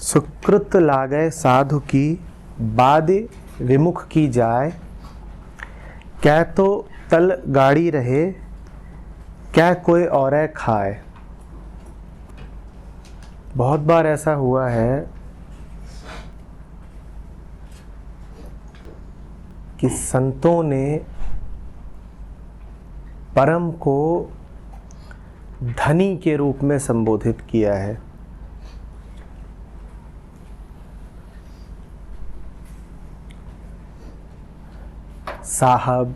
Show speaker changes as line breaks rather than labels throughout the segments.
सुकृत लागै साधु की बाद विमुख की जाय, क्या तो तल गाड़ी रहे क्या कोई और खाए। बहुत बार ऐसा हुआ है कि संतों ने परम को धनी के रूप में संबोधित किया है। साहब,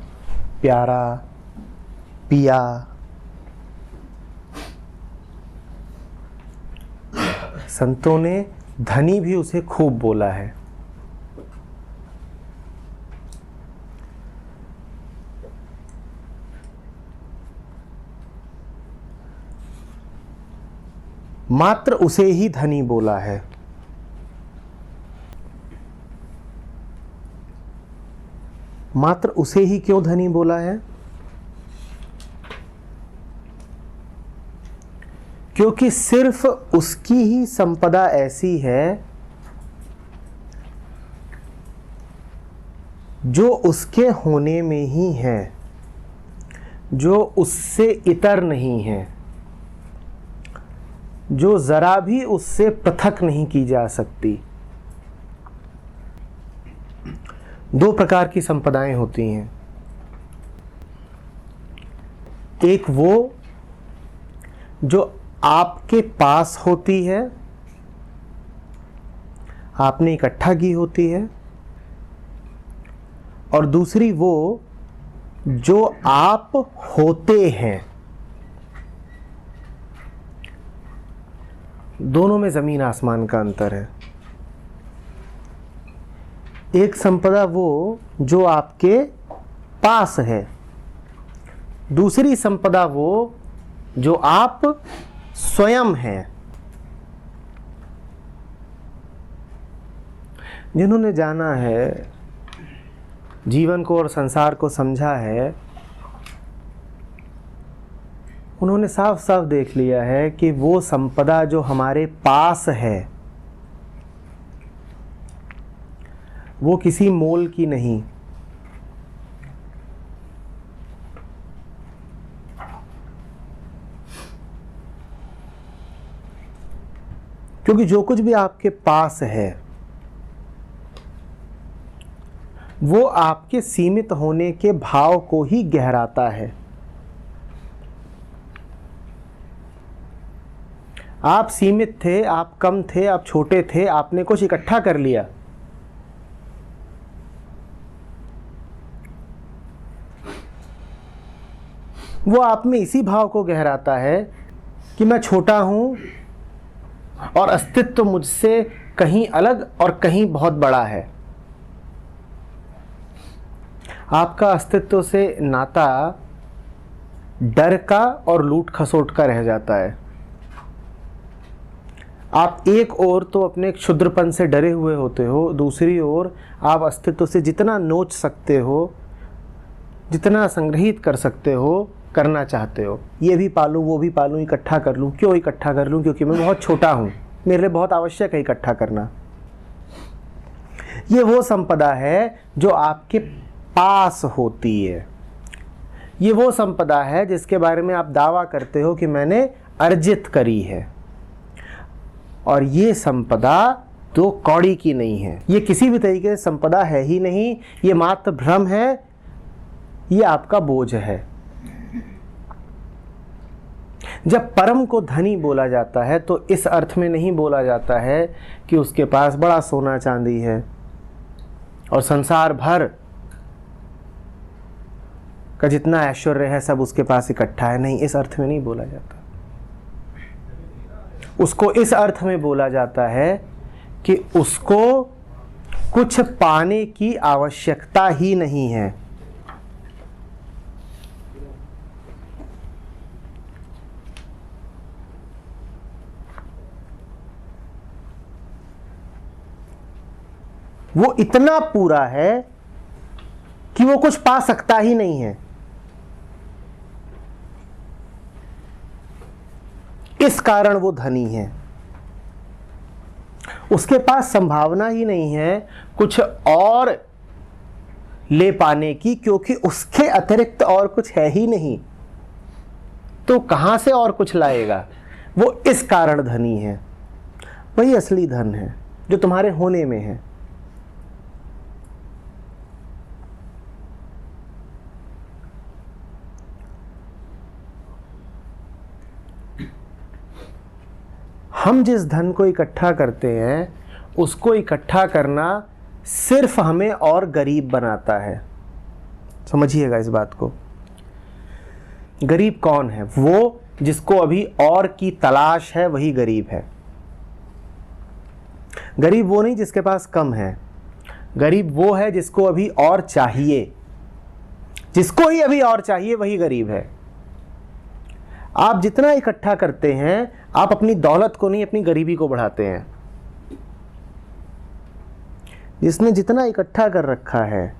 प्यारा, पिया, संतों ने धनी भी उसे खूब बोला है। मात्र उसे ही धनी बोला है। मात्र उसे ही क्यों धनी बोला है? क्योंकि सिर्फ उसकी ही संपदा ऐसी है जो उसके होने में ही है, जो उससे इतर नहीं है, जो जरा भी उससे पृथक नहीं की जा सकती। दो प्रकार की संपदाएं होती हैं। एक वो जो आपके पास होती है, आपने इकट्ठा की होती है, और दूसरी वो जो आप होते हैं। दोनों में जमीन आसमान का अंतर है। एक संपदा वो जो आपके पास है, दूसरी संपदा वो जो आप स्वयं हैं। जिन्होंने जाना है, जीवन को और संसार को समझा है, उन्होंने साफ साफ देख लिया है कि वो संपदा जो हमारे पास है वो किसी मोल की नहीं। क्योंकि जो कुछ भी आपके पास है वो आपके सीमित होने के भाव को ही गहराता है। आप सीमित थे, आप कम थे, आप छोटे थे, आपने कुछ इकट्ठा कर लिया, वो आप में इसी भाव को गहराता है कि मैं छोटा हूं और अस्तित्व मुझसे कहीं अलग और कहीं बहुत बड़ा है। आपका अस्तित्व से नाता डर का और लूट खसोट का रह जाता है। आप एक ओर तो अपने क्षुद्रपन से डरे हुए होते हो, दूसरी ओर आप अस्तित्व से जितना नोच सकते हो, जितना संग्रहित कर सकते हो, करना चाहते हो। ये भी पालूं, वो भी पालूं, इकट्ठा कर लूं। क्यों इकट्ठा कर लूं? क्योंकि मैं बहुत छोटा हूं, मेरे लिए बहुत आवश्यक है इकट्ठा करना। ये वो संपदा है जो आपके पास होती है। ये वो संपदा है जिसके बारे में आप दावा करते हो कि मैंने अर्जित करी है। और ये संपदा दो कौड़ी की नहीं है। ये किसी भी तरीके से संपदा है ही नहीं। ये मात्र भ्रम है, ये आपका बोझ है। जब परम को धनी बोला जाता है तो इस अर्थ में नहीं बोला जाता है कि उसके पास बड़ा सोना चांदी है और संसार भर का जितना ऐश्वर्य है सब उसके पास इकट्ठा है। नहीं, इस अर्थ में नहीं बोला जाता। उसको इस अर्थ में बोला जाता है कि उसको कुछ पाने की आवश्यकता ही नहीं है। वो इतना पूरा है कि वो कुछ पा सकता ही नहीं है। इस कारण वो धनी है। उसके पास संभावना ही नहीं है कुछ और ले पाने की, क्योंकि उसके अतिरिक्त और कुछ है ही नहीं, तो कहां से और कुछ लाएगा। वो इस कारण धनी है। वही असली धन है जो तुम्हारे होने में है। हम जिस धन को इकट्ठा करते हैं उसको इकट्ठा करना सिर्फ हमें और गरीब बनाता है। समझिएगा इस बात को। गरीब कौन है? वो जिसको अभी और की तलाश है, वही गरीब है। गरीब वो नहीं जिसके पास कम है, गरीब वो है जिसको अभी और चाहिए। जिसको ही अभी और चाहिए वही गरीब है। आप जितना इकट्ठा करते हैं, आप अपनी दौलत को नहीं, अपनी गरीबी को बढ़ाते हैं। जिसने जितना इकट्ठा कर रखा है,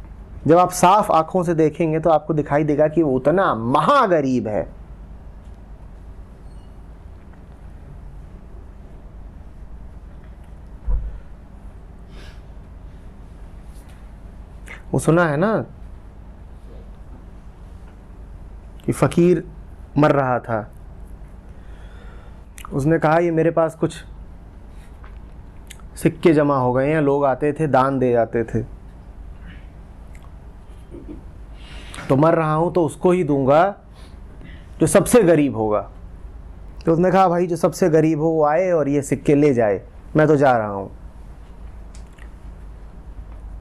जब आप साफ आंखों से देखेंगे तो आपको दिखाई देगा कि वो उतना महागरीब है। वो सुना है ना कि फकीर मर रहा था। उसने कहा ये मेरे पास कुछ सिक्के जमा हो गए हैं, लोग आते थे दान दे जाते थे, तो मर रहा हूं तो उसको ही दूंगा जो सबसे गरीब होगा। तो उसने कहा भाई जो सबसे गरीब हो वो आए और ये सिक्के ले जाए, मैं तो जा रहा हूं।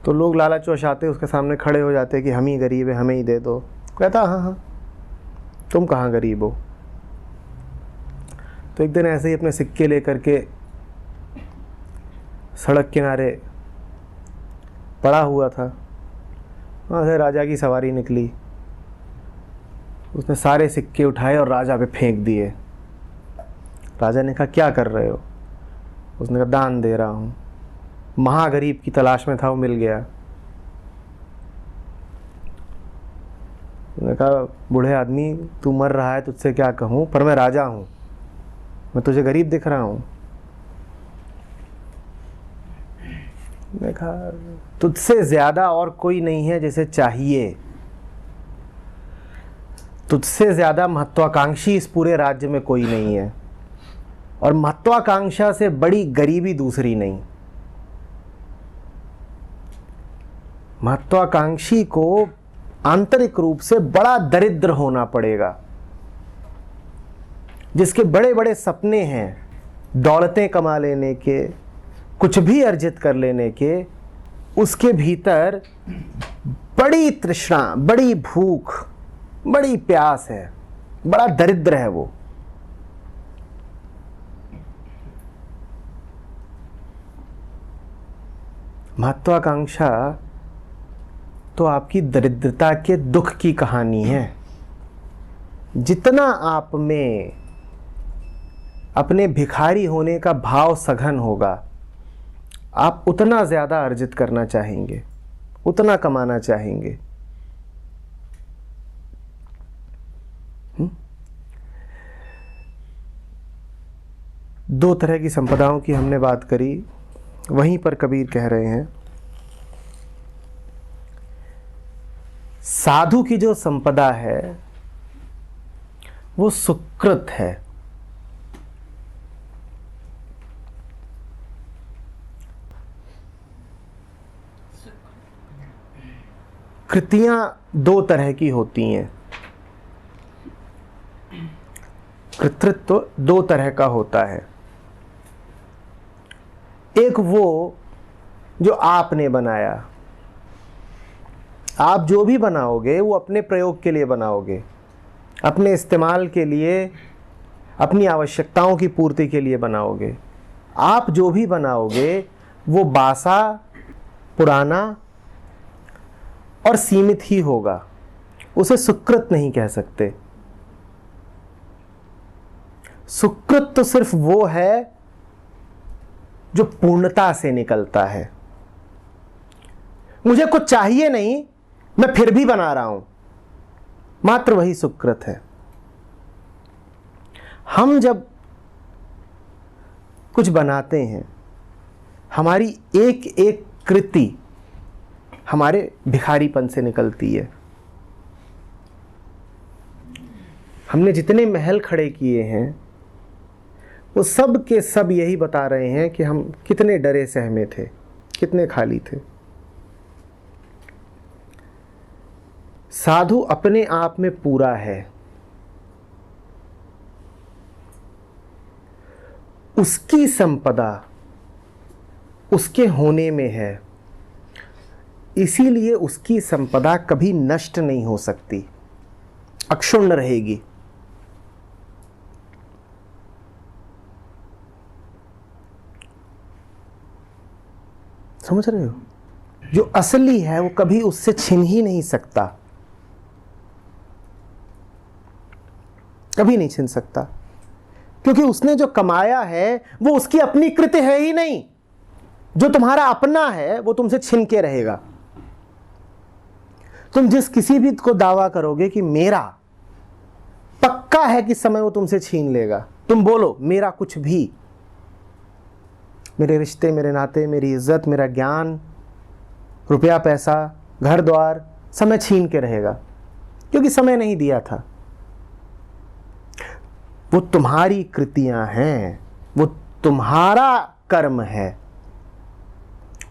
तो लोग लालच आते उसके सामने खड़े हो जाते कि हम ही गरीब है, हमें ही दे दो। कहता हाँ हाँ तुम कहाँ गरीब हो। तो एक दिन ऐसे ही अपने सिक्के लेकर के सड़क किनारे पड़ा हुआ था, वहाँ से राजा की सवारी निकली। उसने सारे सिक्के उठाए और राजा पे फेंक दिए। राजा ने कहा क्या कर रहे हो? उसने कहा दान दे रहा हूँ। महागरीब की तलाश में था, वो मिल गया। उसने कहा बूढ़े आदमी तू मर रहा है, तुझसे क्या कहूँ, पर मैं राजा हूँ, मैं तुझे गरीब दिख रहा हूँ। मैं कहा तुझसे ज्यादा और कोई नहीं है जिसे चाहिए, तुझसे ज्यादा महत्वाकांक्षी इस पूरे राज्य में कोई नहीं है, और महत्वाकांक्षा से बड़ी गरीबी दूसरी नहीं। महत्वाकांक्षी को आंतरिक रूप से बड़ा दरिद्र होना पड़ेगा, जिसके बड़े बड़े सपने हैं, दौलतें कमा लेने के, कुछ भी अर्जित कर लेने के, उसके भीतर बड़ी तृष्णा, बड़ी भूख, बड़ी प्यास है, बड़ा दरिद्र है वो। महत्वाकांक्षा तो आपकी दरिद्रता के दुख की कहानी है। जितना आप में अपने भिखारी होने का भाव सघन होगा, आप उतना ज़्यादा अर्जित करना चाहेंगे, उतना कमाना चाहेंगे। दो तरह की संपदाओं की हमने बात करी। वहीं पर कबीर कह रहे हैं साधु की जो संपदा है वो सुकृत है। कृतियां दो तरह की होती हैं, कृतित्व दो तरह का होता है। एक वो जो आपने बनाया, आप जो भी बनाओगे वो अपने प्रयोग के लिए बनाओगे, अपने इस्तेमाल के लिए, अपनी आवश्यकताओं की पूर्ति के लिए बनाओगे। आप जो भी बनाओगे वो बासा, पुराना और सीमित ही होगा, उसे सुकृत नहीं कह सकते। सुकृत तो सिर्फ वो है जो पूर्णता से निकलता है। मुझे कुछ चाहिए नहीं, मैं फिर भी बना रहा हूं, मात्र वही सुकृत है। हम जब कुछ बनाते हैं हमारी एक एक कृति हमारे भिखारीपन से निकलती है। हमने जितने महल खड़े किए हैं वो सब के सब यही बता रहे हैं कि हम कितने डरे सहमे थे, कितने खाली थे। साधु अपने आप में पूरा है, उसकी संपदा उसके होने में है, इसीलिए उसकी संपदा कभी नष्ट नहीं हो सकती, अक्षुण्ण रहेगी। समझ रहे हो? जो असली है वो कभी उससे छिन ही नहीं सकता, कभी नहीं छिन सकता, क्योंकि उसने जो कमाया है वो उसकी अपनी कृत्य है ही नहीं। जो तुम्हारा अपना है वो तुमसे छिन के रहेगा। तुम जिस किसी भी को दावा करोगे कि मेरा, पक्का है कि समय वो तुमसे छीन लेगा। तुम बोलो मेरा कुछ भी, मेरे रिश्ते, मेरे नाते, मेरी इज्जत, मेरा ज्ञान, रुपया पैसा, घर द्वार, समय छीन के रहेगा, क्योंकि समय नहीं दिया था। वो तुम्हारी कृतियां हैं, वो तुम्हारा कर्म है,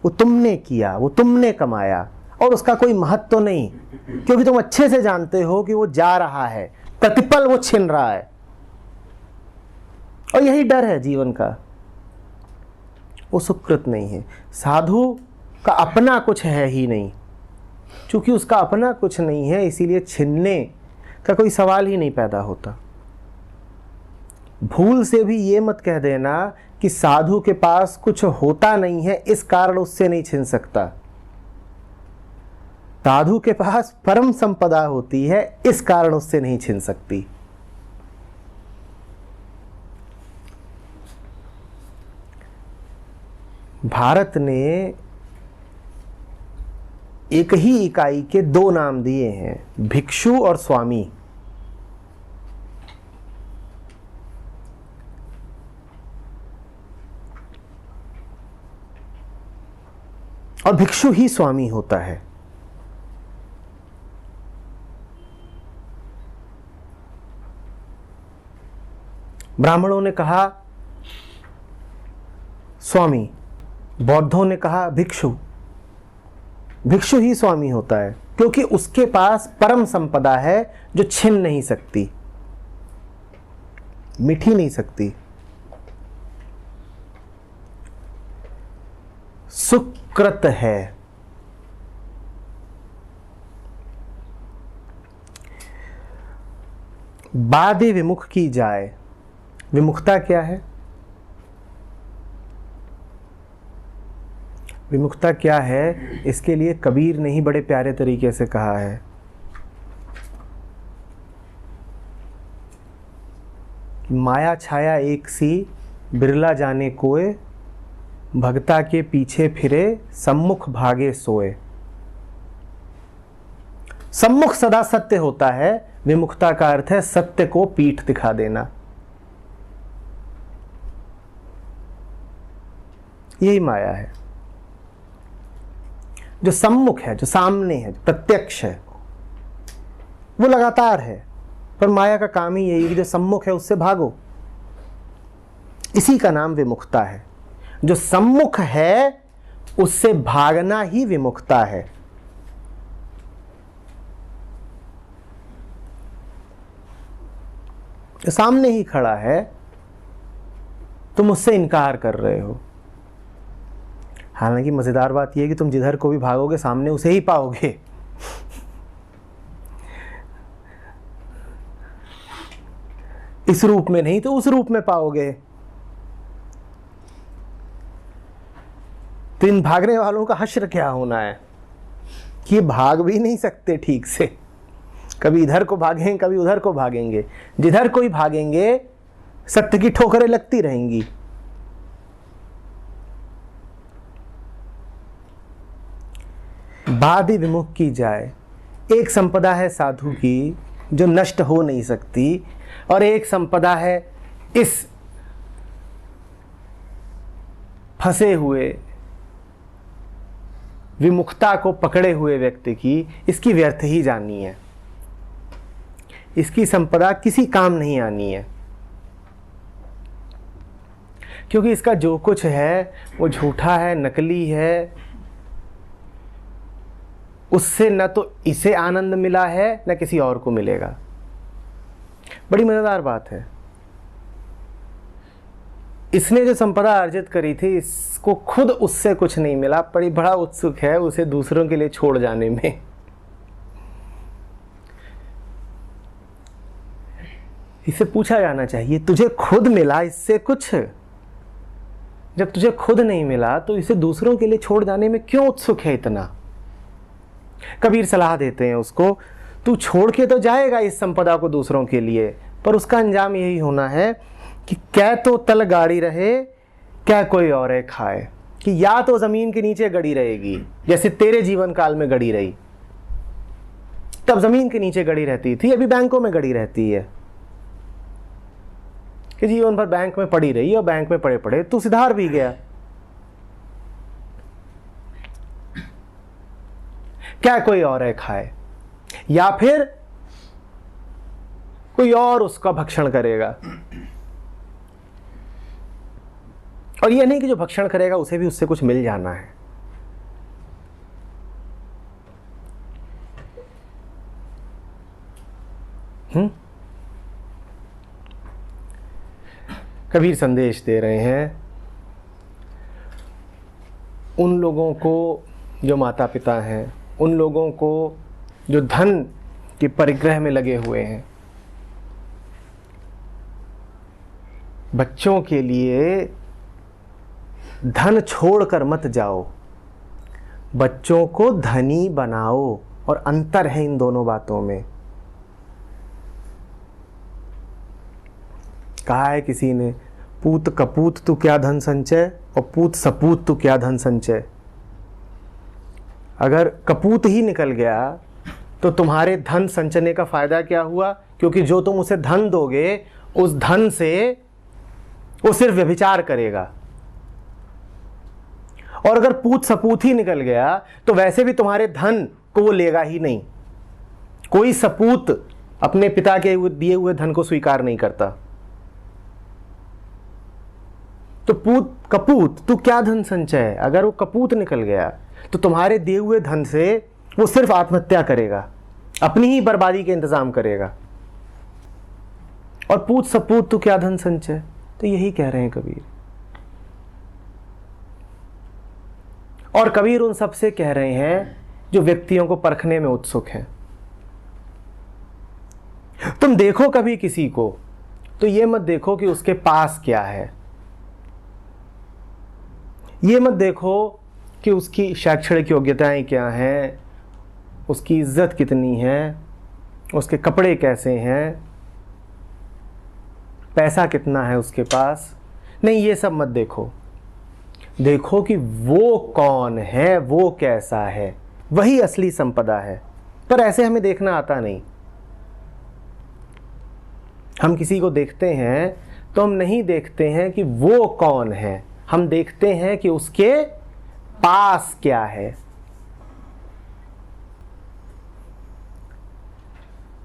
वो तुमने किया, वो तुमने कमाया, और उसका कोई महत्व तो नहीं, क्योंकि तुम अच्छे से जानते हो कि वो जा रहा है, प्रतिपल वो छिन रहा है। और यही डर है जीवन का, वो सुकृत नहीं है। साधु का अपना कुछ है ही नहीं, चूंकि उसका अपना कुछ नहीं है इसीलिए छिनने का कोई सवाल ही नहीं पैदा होता। भूल से भी ये मत कह देना कि साधु के पास कुछ होता नहीं है इस कारण उससे नहीं छिन सकता। साधु के पास परम संपदा होती है, इस कारण उससे नहीं छिन सकती। भारत ने एक ही इकाई के दो नाम दिए हैं, भिक्षु और स्वामी। और भिक्षु ही स्वामी होता है। ब्राह्मणों ने कहा स्वामी, बौद्धों ने कहा भिक्षु। भिक्षु ही स्वामी होता है, क्योंकि उसके पास परम संपदा है जो छिन नहीं सकती, मिट ही नहीं सकती। सुकृत है। बादे विमुख की जाए। विमुखता क्या है? विमुखता क्या है, इसके लिए कबीर ने ही बड़े प्यारे तरीके से कहा है। माया छाया एक सी, बिरला जाने कोय, भगता के पीछे फिरे, सम्मुख भागे सोए। सम्मुख सदा सत्य होता है, विमुखता का अर्थ है सत्य को पीठ दिखा देना। यही माया है। जो सम्मुख है, जो सामने है, जो प्रत्यक्ष है, वो लगातार है, पर माया का काम ही यही है कि जो सम्मुख है उससे भागो। इसी का नाम विमुखता है। जो सम्मुख है उससे भागना ही विमुखता है। जो सामने ही खड़ा है, तुम उससे इनकार कर रहे हो। हालांकि मजेदार बात यह है कि तुम जिधर को भी भागोगे सामने उसे ही पाओगे। इस रूप में नहीं तो उस रूप में पाओगे। तो इन भागने वालों का हश्र क्या होना है कि ये भाग भी नहीं सकते ठीक से। कभी इधर को भागेंगे, कभी उधर को भागेंगे। जिधर कोई भागेंगे सत्य की ठोकरें लगती रहेंगी। बादे विमुख की जाए। एक संपदा है साधु की जो नष्ट हो नहीं सकती, और एक संपदा है इस फंसे हुए विमुखता को पकड़े हुए व्यक्ति की इसकी व्यर्थ ही जानी है, इसकी संपदा किसी काम नहीं आनी है, क्योंकि इसका जो कुछ है वो झूठा है, नकली है। उससे न तो इसे आनंद मिला है न किसी और को मिलेगा। बड़ी मजेदार बात है, इसने जो संपदा अर्जित करी थी इसको खुद उससे कुछ नहीं मिला, बड़ा उत्सुक है उसे दूसरों के लिए छोड़ जाने में। इसे पूछा जाना चाहिए तुझे खुद मिला इससे कुछ, जब तुझे खुद नहीं मिला तो इसे दूसरों के लिए छोड़ जाने में क्यों उत्सुक है इतना। कबीर सलाह देते हैं उसको, तू छोड़ के तो जाएगा इस संपदा को दूसरों के लिए, पर उसका अंजाम यही होना है कि क्या तो तल गाड़ी रहे क्या कोई और खाए, कि या तो जमीन के नीचे गड़ी रहेगी जैसे तेरे जीवन काल में गड़ी रही, तब जमीन के नीचे गड़ी रहती थी, अभी बैंकों में गड़ी रहती है कि जीवन भर बैंक में पड़ी रही और बैंक में पड़े पड़े तू सिधार भी गया। क्या कोई और खाए, या फिर कोई और उसका भक्षण करेगा। और यह नहीं कि जो भक्षण करेगा उसे भी उससे कुछ मिल जाना है। कबीर संदेश दे रहे हैं उन लोगों को जो माता पिता हैं, उन लोगों को जो धन के परिग्रह में लगे हुए हैं। बच्चों के लिए धन छोड़कर मत जाओ, बच्चों को धनी बनाओ। और अंतर है इन दोनों बातों में। कहा है किसी ने, पूत कपूत तू क्या धन संचय और पूत सपूत तू क्या धन संचय। अगर कपूत ही निकल गया तो तुम्हारे धन संचने का फायदा क्या हुआ, क्योंकि जो तुम उसे धन दोगे उस धन से वो सिर्फ व्यभिचार करेगा। और अगर पूत सपूत ही निकल गया तो वैसे भी तुम्हारे धन को वो लेगा ही नहीं। कोई सपूत अपने पिता के दिए हुए धन को स्वीकार नहीं करता। तो पूत कपूत तू क्या धन संचय, अगर वो कपूत निकल गया तो तुम्हारे दिए हुए धन से वो सिर्फ आत्महत्या करेगा, अपनी ही बर्बादी के इंतजाम करेगा। और पूत सपूत तू क्या धन संचय, तो यही कह रहे हैं कबीर। और कबीर उन सब से कह रहे हैं जो व्यक्तियों को परखने में उत्सुक हैं। तुम देखो कभी किसी को तो ये मत देखो कि उसके पास क्या है, ये मत देखो कि उसकी शैक्षणिक योग्यताएं क्या हैं, उसकी इज्जत कितनी है, उसके कपड़े कैसे हैं, पैसा कितना है उसके पास। नहीं, ये सब मत देखो। देखो कि वो कौन है, वो कैसा है, वही असली संपदा है। पर ऐसे हमें देखना आता नहीं। हम किसी को देखते हैं तो हम नहीं देखते हैं कि वो कौन है, हम देखते हैं कि उसके पास क्या है।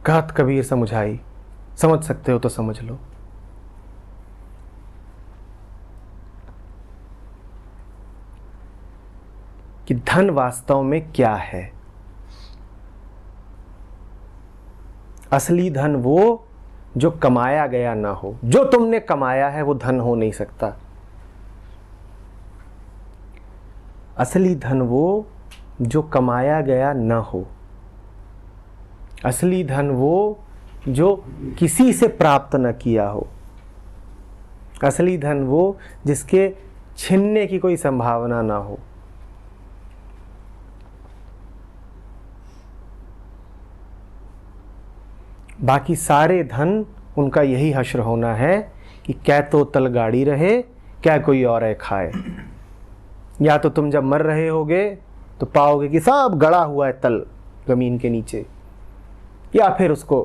कहत कबीर समझाई, समझ सकते हो तो समझ लो। कि धन वास्तव में क्या है। असली धन वो जो कमाया गया ना हो। जो तुमने कमाया है वो धन हो नहीं सकता। असली धन वो जो कमाया गया न हो। असली धन वो जो किसी से प्राप्त न किया हो। असली धन वो जिसके छीनने की कोई संभावना ना हो। बाकी सारे धन उनका यही हश्र होना है कि क्या तो तल गाड़ी रहे क्या कोई और है खाए। या तो तुम जब मर रहे होगे तो पाओगे कि सब गड़ा हुआ है तल जमीन के नीचे, या फिर उसको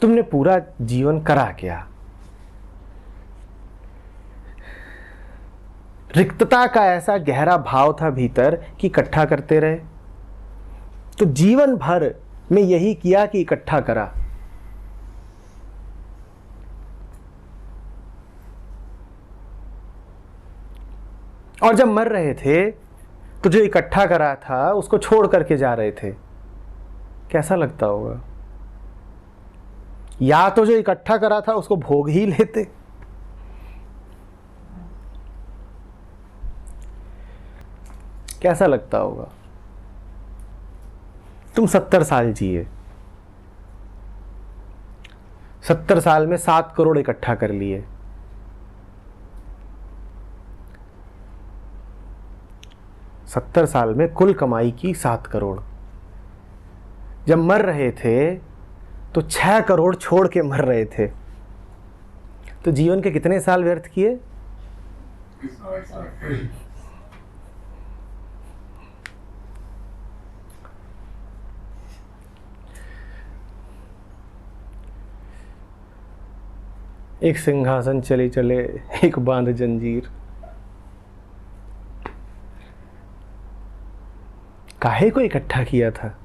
तुमने पूरा जीवन करा क्या? रिक्तता का ऐसा गहरा भाव था भीतर कि इकट्ठा करते रहे। तो जीवन भर में यही किया कि इकट्ठा करा। और जब मर रहे थे तो जो इकट्ठा करा था उसको छोड़ करके जा रहे थे, कैसा लगता होगा? या तो जो इकट्ठा करा था उसको भोग ही लेते। कैसा लगता होगा? तुम 70 साल जिए, 70 साल में 7 करोड़ इकट्ठा कर लिए। सत्तर साल में कुल कमाई की 7 करोड़। जब मर रहे थे तो 6 करोड़ छोड़ के मर रहे थे। तो जीवन के कितने साल व्यर्थ किए? एक सिंहासन चले चले, एक बांध जंजीर। काहे को इकट्ठा किया था?